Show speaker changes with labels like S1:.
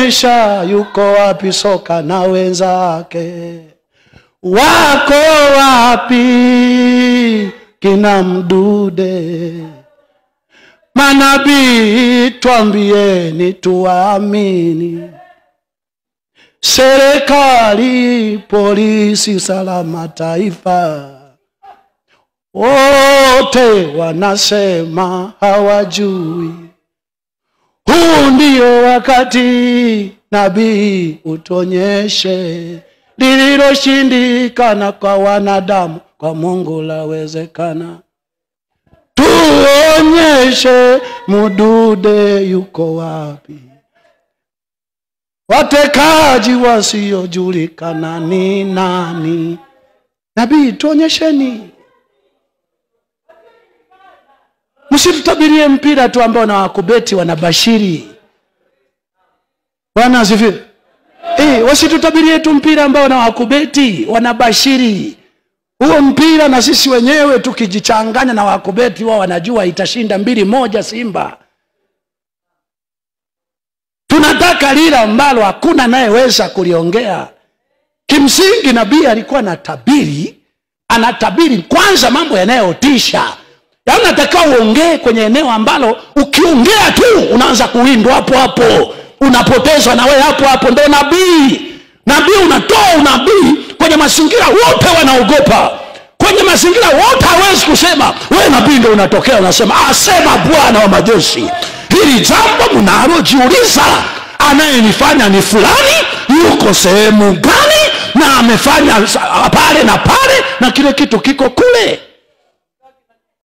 S1: tuonyesha yuko wapi soka na wenzake. Wako wapi kina Mdude? Manabii tuambieni tuamini. Serikali, polisi, usalama taifa, wote wanasema hawajui. Huu ndio wakati nabii utuonyeshe lililoshindikana kwa wanadamu, kwa Mungu lawezekana. Tuonyeshe Mdude yuko wapi. Watekaji wasiojulikana ni nani? Nabii tuonyesheni. Msitutabirie mpira tu ambao na wakubeti wanabashiri. Bwana asifiwe. Wasitutabirie tu mpira ambao na wakubeti wanabashiri. Huo mpira na sisi wenyewe tukijichanganya na wakubeti wao wanajua itashinda 2-1 Simba. Tunataka lile ambalo hakuna anayeweza kuliongea. Kimsingi nabii alikuwa anatabiri kwanza mambo yanayotisha. Yaani nataka uongee kwenye eneo ambalo ukiongea tu unaanza kuwindwa hapo hapo, unapotezwa na wewe hapo hapo. Ndio nabii. Nabii unatoa unabii kwenye mazingira wote wanaogopa. Kwenye mazingira wote hawezi kusema. Wewe nabii ndio unatokea unasema asema Bwana wa majeshi. Hili jambo mnalojiuliza, anayenifanya ni fulani, yuko sehemu gani na amefanya pale na pale na kile kitu kiko kule.